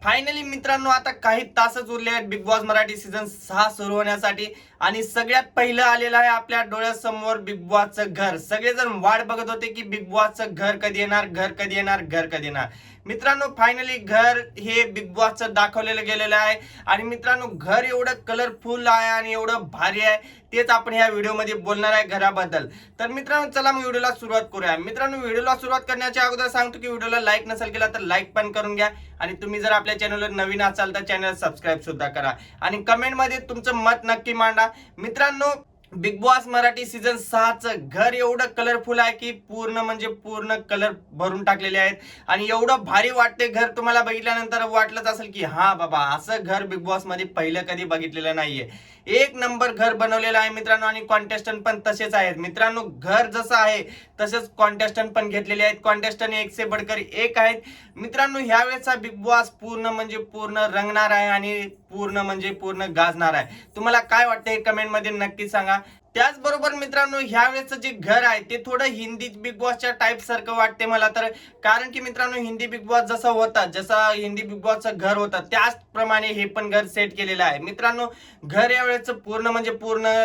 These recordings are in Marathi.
फायनली मित्रांनो आता काही तासच उरले आहेत बिग बॉस मराठी सीझन 6 सुरू होण्यासाठी आणि सगळ्यात पहिलं आलेलं आहे आपल्या डोळ्यासमोर बिग बॉसचं घर। सगळेजण वाट बघत होते की बिग बॉसचं घर कधी येणार, घर कधी येणार, घर कधी येणार। मित्रांनो फायनली घर हे बिग बॉसचं दाखवलेलं गेलेलं आहे आणि मित्रांनो घर एवढं कलरफुल आहे आणि एवढं भारी आहे, तेच आपण ह्या व्हिडिओमध्ये बोलणार आहे घराबद्दल। तर मित्रांनो चला मग व्हिडिओला सुरुवात करूया। मित्रांनो व्हिडिओला सुरुवात करण्याच्या अगोदर सांगतो की व्हिडिओला लाईक नसेल केला तर लाईक पण करून घ्या आणि तुम्ही जर आपल्या चॅनलवर नवीन असाल तर चॅनल सबस्क्राइब सुद्धा करा आणि कमेंट मध्ये तुमचं मत नक्की मांडा। मित्रांनो बिग बॉस मराठी सीझन 6 चं घर एवढं कलरफुल आहे की पूर्ण म्हणजे पूर्ण कलर भरून टाकलेले आहेत आणि एवढं भारी वाटते घर। तुम्हाला बघितल्यानंतर वाटलंच असेल की हा बाबा असं घर बिग बॉस मध्ये पहिलं कधी बघितलेलं नाहीये। एक नंबर घर बनवलेलं आहे मित्रांनो आणि कॉन्टेस्टंट पण तसेच आहेत। मित्रांनो घर जसं आहे तसेच कॉन्टेस्टंट पण घेतलेले आहेत। कॉन्टेस्टंट एक से बढ़कर एक आहेत। मित्रांनो ह्यावेळेचा बिग बॉस पूर्ण म्हणजे पूर्ण रंगणार आहे आणि पूर्ण म्हणजे पूर्ण गाजणार आहे। तुम्हाला काय वाटतं हे कमेंट मध्ये नक्की सांगा। त्याचबरोबर मित्रांनो ह्यावेळेचं जे घर आहे ते थोडं हिंदी बिग बॉसच्या टाइप सारखं वाटते मला तर, कारण की मित्रांनो हिंदी बिग बॉस जसा होता, जसा हिंदी बिग बॉसचं घर होतं त्याचप्रमाणे हे पण घर सेट केलेलं आहे। मित्रांनो घर यावेळेचं पूर्ण म्हणजे पूर्ण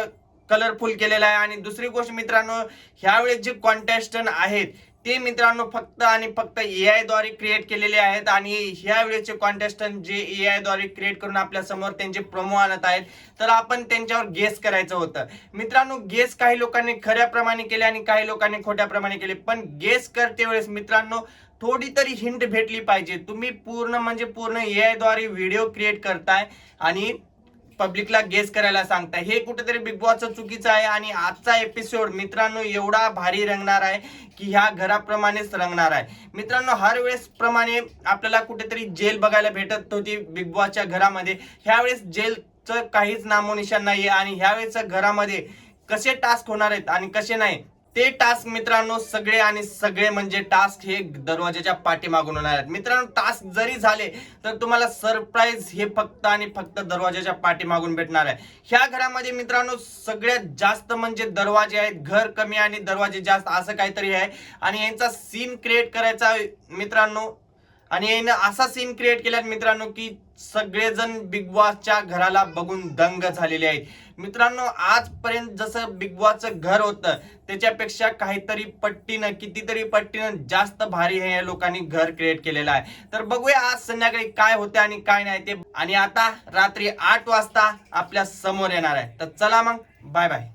कलरफुल केलेलं आहे आणि दुसरी गोष्ट मित्रांनो ह्यावेळेस जे कॉन्टेस्टंट आहेत ते मित्रांनो फक्त आणि फक्त एआय द्वारे क्रिएट केलेले आहेत आणि ह्या वेळेचे कॉन्टेस्टंट जे एआय द्वारे क्रिएट करून आपल्या समोर त्यांचे प्रोमो आणत आहेत, तर आपण त्यांच्यावर गेस करायचं होतं। मित्रांनो गेस काही लोकांनी खऱ्याप्रमाणे केले आणि काही लोकांनी खोट्याप्रमाणे केले, पण गेस करते वेळेस मित्रांनो थोडी तरी हिंट भेटली पाहिजे। तुम्ही पूर्ण म्हणजे पूर्ण एआय द्वारे व्हिडिओ क्रिएट करताय आणि पब्लिकला गेस करायला सांगताय, हे कुठेतरी बिग बॉसचं चुकीचं आहे। आणि आजचा एपिसोड मित्रांनो एवढा भारी रंगणार आहे की ह्या घराप्रमाणेच रंगणार आहे। मित्रांनो हर वेळेस प्रमाणे आपल्याला कुठेतरी जेल बघायला भेटत होती बिग बॉसच्या घरामध्ये, ह्यावेळेस जेलचं काहीच नामोनिशाण नाहीये आणि ह्यावेळेसच्या घरामध्ये कसे टास्क होणार आहेत आणि कसे नाही ते टास्क मित्रांनो सगळे आणि सगळे म्हणजे टास्क हे दरवाजाच्या पाठीमागून होणार आहेत। मित्रांनो टास्क जरी झाले तर तुम्हाला सरप्राईज हे फक्त आणि फक्त दरवाजाच्या पाठीमागून भेटणार आहे। ह्या घरामध्ये मित्रांनो सगळ्यात जास्त म्हणजे दरवाजे आहेत, घर कमी आणि दरवाजे जास्त असं काहीतरी आहे आणि यांचा सीन क्रिएट करायचा मित्रांनो आणि याने असा सीन क्रिएट केलाय मित्रांनो की सगळेजण बिग बॉसच्या घराला बघून दंग झालेले आहेत। मित्रांनो आजपर्यंत जसं बिग बॉसचं घर होतं त्याच्यापेक्षा काहीतरी पट्टीनं कितीतरी पट्टीनं जास्त भारी हे या लोकांनी घर क्रिएट केलेलं आहे। तर बघूया आज संध्याकाळी काय होते आणि काय नाही ते, आणि आता रात्री 8 वाजता आपल्या समोर येणार आहे। तर चला मग बाय बाय।